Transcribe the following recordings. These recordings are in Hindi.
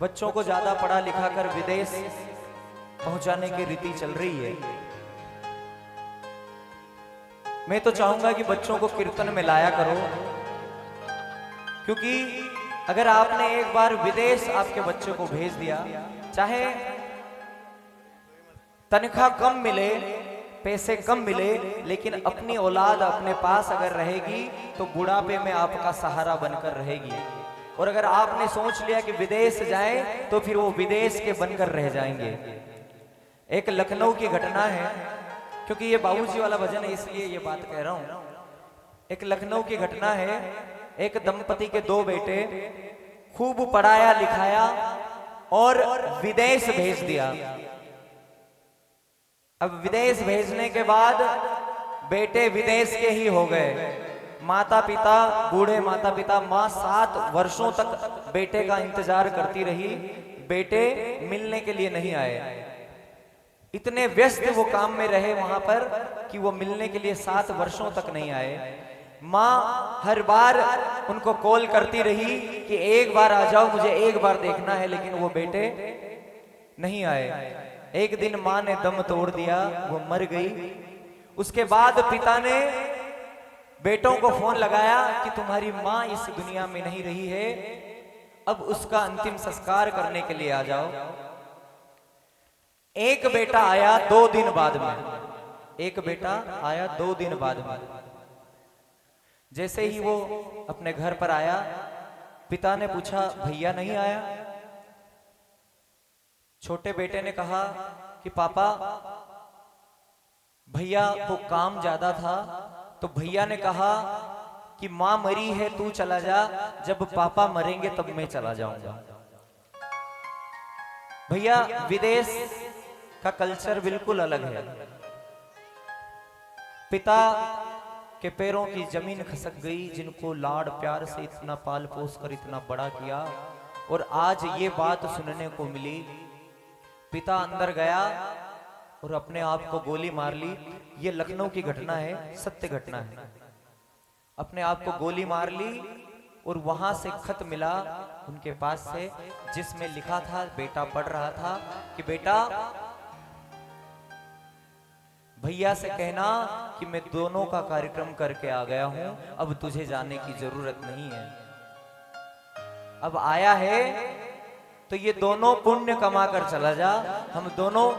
बच्चों को ज्यादा पढ़ा लिखा कर विदेश पहुंचाने की रीति चल रही है। मैं तो चाहूंगा कि बच्चों को कीर्तन में लाया करो, क्योंकि अगर आपने एक बार विदेश आपके बच्चे को भेज दिया, चाहे तनख्वाह कम मिले, पैसे कम मिले, लेकिन अपनी औलाद अपने पास अगर रहेगी तो बुढ़ापे में आपका सहारा बनकर रहेगी। और अगर आपने सोच लिया कि विदेश जाए तो फिर वो विदेश के बनकर रह जाएंगे। एक लखनऊ की घटना है, क्योंकि ये बाबूजी वाला भजन है इसलिए ये बात कह रहा हूं। एक लखनऊ की घटना है, एक दंपति के दो बेटे, खूब पढ़ाया लिखाया और विदेश भेज दिया। अब विदेश भेजने के बाद बेटे विदेश के ही हो गए। माता पिता, बूढ़े माता पिता, माँ 7 वर्षों तक बेटे का इंतजार करती रही, बेटे मिलने के लिए नहीं आए। इतने व्यस्त वो काम में रहे वहां पर कि वो मिलने के लिए 7 वर्षों तक नहीं आए। माँ हर बार उनको कॉल करती रही कि एक बार आ जाओ, मुझे एक बार देखना है, लेकिन वो बेटे नहीं आए। एक दिन माँ ने दम तोड़ दिया, वो मर गई। उसके बाद पिता ने बेटों को फोन लगाया कि तुम्हारी माँ इस दुनिया में नहीं रही है, अब उसका अंतिम संस्कार करने के लिए आ जाओ। एक बेटा आया 2 दिन बाद में, एक बेटा आया 2 दिन बाद में। जैसे ही वो अपने घर पर आया, पिता ने पूछा भैया नहीं आया? छोटे बेटे ने कहा कि पापा, भैया को काम ज्यादा था, तो भैया ने कहा कि मां मरी है तू चला जा, जब पापा मरेंगे तब मैं चला जाऊंगा। भैया विदेश का कल्चर बिल्कुल अलग है। पिता के पैरों की जमीन खसक गई, जिनको लाड़ प्यार से इतना पाल पोस कर इतना बड़ा किया, और आज ये बात सुनने को मिली। पिता अंदर गया और अपने आप को गोली मार ली। ये लखनऊ की घटना है, सत्य घटना है। अपने आप को गोली मार ली और वहां से खत मिला उनके पास से, जिसमें लिखा था, बेटा पढ़ रहा था कि बेटा भैया से कहना कि मैं दोनों का कार्यक्रम करके आ गया हूं, अब तुझे जाने की जरूरत नहीं है। अब आया है तो ये दोनों पुण्य कमा कर चला जा, हम दोनों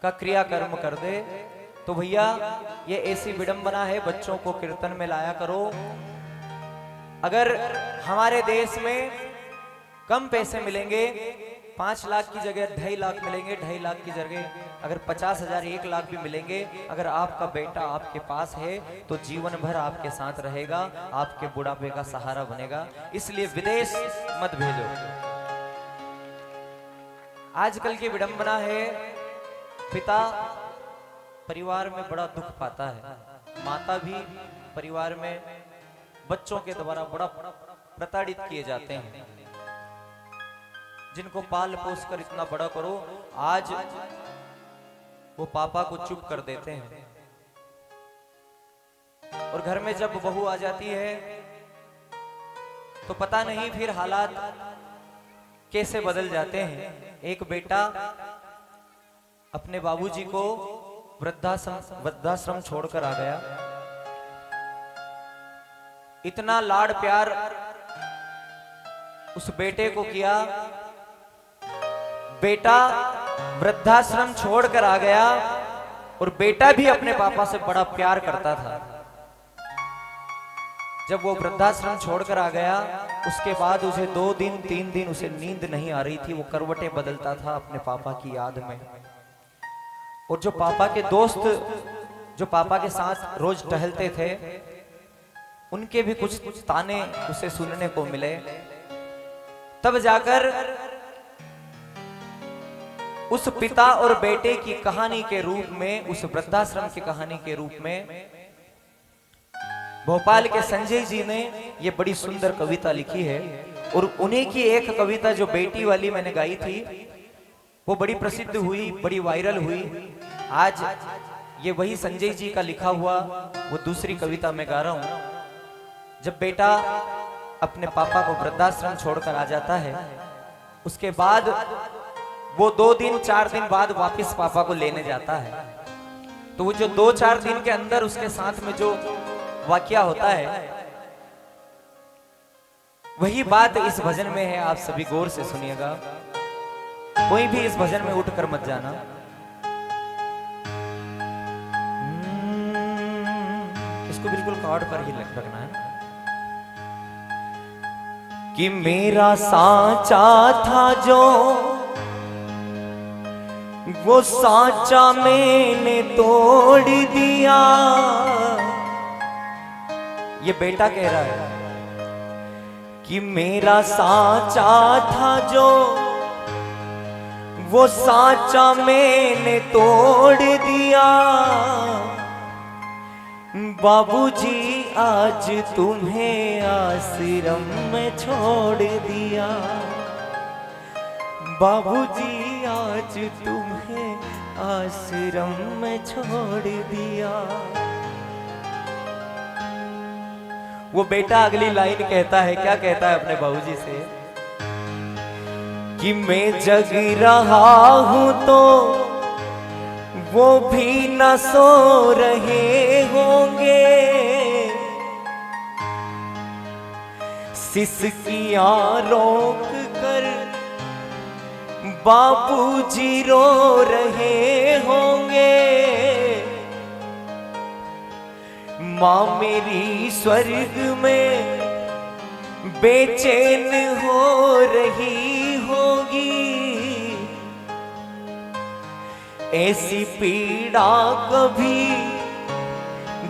का क्रियाकर्म कर दे। तो भैया ये ऐसी विडंबना है, बच्चों को कीर्तन में लाया करो। अगर हमारे देश में कम पैसे मिलेंगे, 5 लाख की जगह 2.5 लाख मिलेंगे, 2.5 लाख की जगह अगर 50,000 1 लाख भी मिलेंगे, अगर आपका बेटा आपके पास है तो जीवन भर आपके साथ रहेगा, आपके बुढ़ापे का सहारा बनेगा। इसलिए विदेश मत भेजो। आजकल की विडंबना है, पिता परिवार में बड़ा दुख पाता है, माता भी परिवार में बच्चों के द्वारा बड़ा प्रताड़ित किए जाते हैं। जिनको पाल पोस कर इतना बड़ा करो, आज वो पापा को चुप कर देते हैं। और घर में जब बहू आ जाती है तो पता नहीं फिर हालात कैसे बदल जाते हैं। एक बेटा अपने बाबूजी को वृद्धाश्रम छोड़कर आ गया। इतना लाड़ प्यार उस बेटे को किया, बेटा वृद्धाश्रम छोड़कर आ गया, और बेटा भी अपने पापा से बड़ा प्यार करता था। जब वो वृद्धाश्रम छोड़कर आ गया, उसके बाद उसे 2 दिन 3 दिन उसे नींद नहीं आ रही थी। वो करवटें बदलता था अपने पापा की याद में। और जो पापा के दोस्त, जो पापा के साथ रोज टहलते थे, उनके भी कुछ ताने उसे सुनने को मिले। तब जाकर उस पिता और बेटे की कहानी के रूप में, उस वृद्धाश्रम की कहानी के रूप में भोपाल के संजय जी ने ये बड़ी सुंदर कविता लिखी है। और उन्हीं की एक कविता जो बेटी वाली मैंने गाई थी, वो बड़ी प्रसिद्ध हुई, बड़ी वायरल हुई। आज ये वही संजय जी का लिखा हुआ वो दूसरी कविता मैं गा रहा हूं। जब बेटा अपने पापा को वृद्धाश्रम छोड़कर आ जाता है। उसके बाद वो 2 दिन 4 दिन बाद वापस पापा को लेने जाता है। तो वो जो 2-4 दिन के अंदर उसके साथ में जो वाकया होता है, वही बात इस भजन में है। आप सभी गौर से सुनिएगा, कोई भी इस भजन में उठकर मत जाना। इसको बिल्कुल कार्ड पर ही रखना है कि मेरा सांचा था जो वो सांचा मैंने तोड़ दिया। ये बेटा कह रहा है कि मेरा सांचा था जो वो सांचा मैंने तोड़ दिया। बाबूजी आज तुम्हें आश्रम में छोड़ दिया। बाबूजी आज तुम्हें आश्रम में छोड़ दिया। वो बेटा अगली लाइन कहता है, क्या कहता है अपने बाबूजी से कि मैं जग रहा हूं तो वो भी न सो रहे होंगे। सिसकियां रोक कर बापूजी रो रहे होंगे। माँ मेरी स्वर्ग में बेचैन हो रही होगी। ऐसी पीड़ा कभी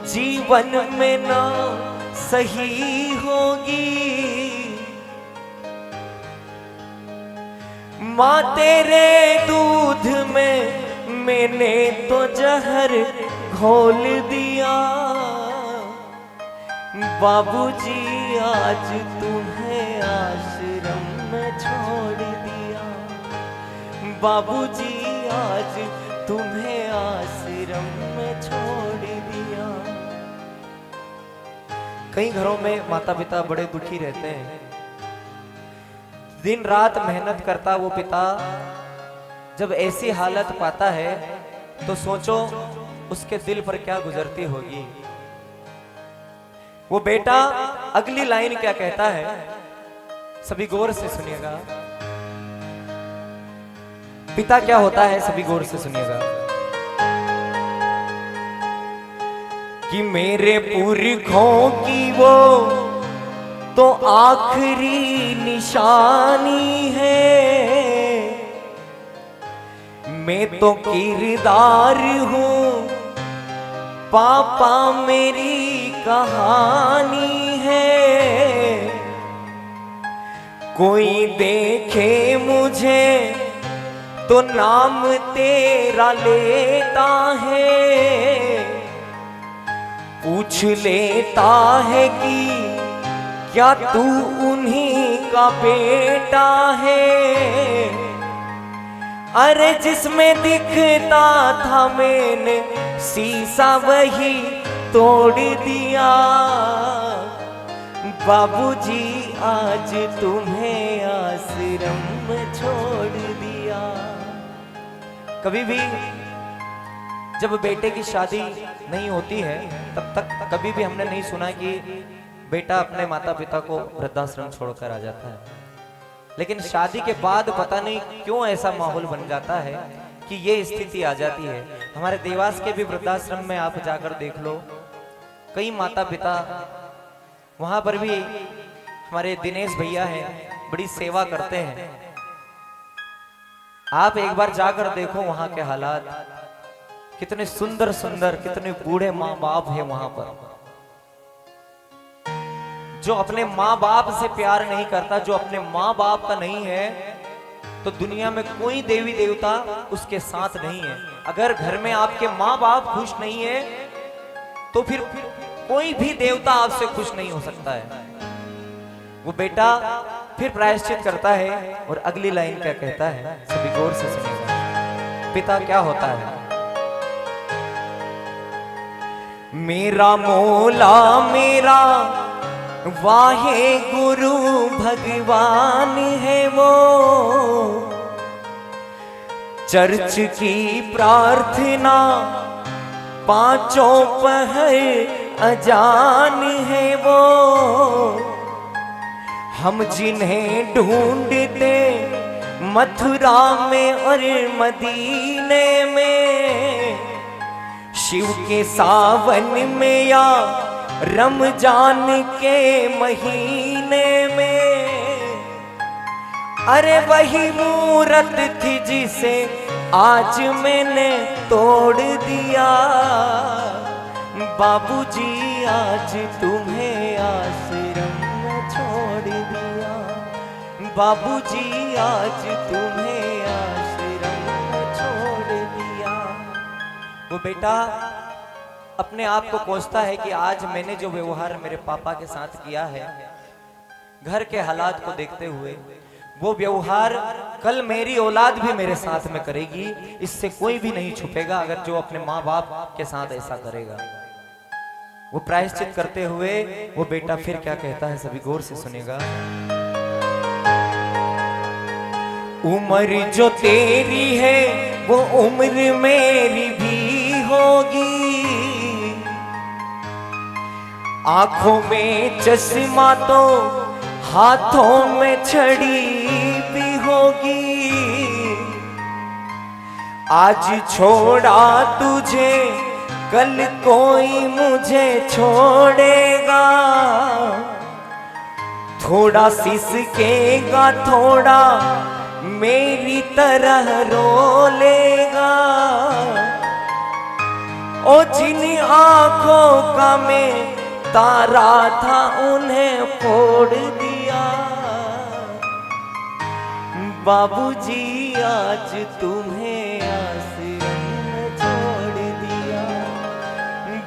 जीवन में ना सही होगी। माँ तेरे दूध में मैंने तो जहर घोल दिया। बाबूजी आज तुम्हें आश्रम में छोड़ दिया। बाबूजी आज तुम्हें आश्रम में छोड़ दिया। कई घरों में माता पिता बड़े दुखी रहते हैं। दिन रात मेहनत करता वो पिता जब ऐसी हालत पाता है तो सोचो उसके दिल पर क्या गुजरती होगी। वो बेटा अगली लाइन क्या कहता है, सभी गौर से सुनिएगा। पिता क्या होता है, सभी गौर से सुनिएगा कि मेरे पुरखों की वो तो आखिरी निशानी है। मैं तो किरदार हूं, पापा मेरी कहानी है। कोई देखे मुझे तो नाम तेरा लेता है। पूछ लेता है कि क्या तू उन्हीं का बेटा है। अरे जिसमें दिखता था मैंने शीशा वही तोड़ दिया। बाबूजी आज तुम्हें आश्रम में छोड़ दिया। कभी भी जब बेटे की शादी नहीं होती है तब तक कभी भी हमने नहीं सुना कि बेटा अपने माता पिता को वृद्धाश्रम छोड़कर आ जाता है। लेकिन शादी के बाद पता नहीं क्यों ऐसा माहौल बन जाता है कि ये स्थिति आ जाती है। हमारे देवास के भी वृद्धाश्रम में आप जाकर देख लो, कई माता पिता वहां पर भी हमारे दिनेश भैया हैं, बड़ी सेवा करते हैं। आप एक बार जाकर देखो वहां के हालात, कितने सुंदर सुंदर, कितने बूढ़े माँ बाप है वहां पर। जो अपने माँ बाप से प्यार नहीं करता, जो अपने माँ बाप का नहीं है, तो दुनिया में कोई देवी देवता उसके साथ नहीं है। अगर घर में आपके माँ बाप खुश नहीं है तो फिर कोई भी देवता आपसे खुश नहीं हो सकता है। वो बेटा फिर प्रायश्चित करता है और अगली लाइन क्या कहता है, सभी गौर से सुनिएगा। पिता क्या होता है, मेरा मौला मेरा वाहे गुरु भगवान है वो, चर्च की प्रार्थना पांचों पहर अजान है वो। हम जिन्हें ढूंढते मथुरा में और मदीने में, शिव के सावन में या रमजान के महीने में, अरे वही मूरत थी जिसे आज मैंने तोड़ दिया। बाबूजी आज तुम्हें आश्रम में छोड़ दिया, बाबूजी आज तुम्हें आश्रम में छोड़ दिया। वो बेटा अपने आप को कोसता है कि आज मैंने जो व्यवहार मेरे पापा के साथ किया है, घर के हालात को देखते हुए, वो व्यवहार कल मेरी औलाद भी मेरे साथ में करेगी, इससे कोई भी नहीं छुपेगा अगर जो अपने माँ बाप के साथ ऐसा करेगा। वो प्रायश्चित करते हुए वो बेटा फिर क्या कहता है, सभी गौर से सुनेगा। उम्र जो तेरी है वो उम्र मेरी भी होगी, आंखों में चश्मा तो हाथों में छड़ी भी होगी। आज छोड़ा तुझे कल कोई मुझे छोड़ेगा, थोड़ा सिसकेगा थोड़ा मेरी तरह रो लेगा। ओ जिन आंखों का मैं तारा था उन्हें फोड़ दिया। बाबूजी आज तुम्हें आश्रम में छोड़ दिया,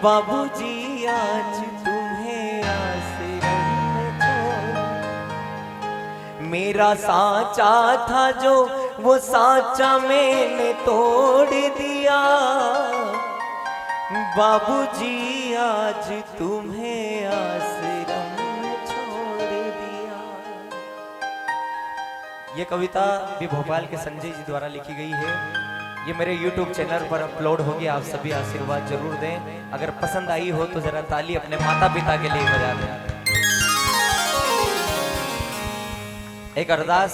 बाबूजी आज तुम्हें आश्रम में छोड़। मेरा साचा था जो वो साचा मैंने तोड़ दिया। बाबूजी आज तुम्हें आश्रम में छोड़ दिया। ये कविता भी भोपाल के संजय जी द्वारा लिखी गई है। ये मेरे YouTube चैनल पर अपलोड होगी, आप सभी आशीर्वाद जरूर दें। अगर पसंद आई हो तो जरा ताली अपने माता पिता के लिए बजा दें। एक अरदास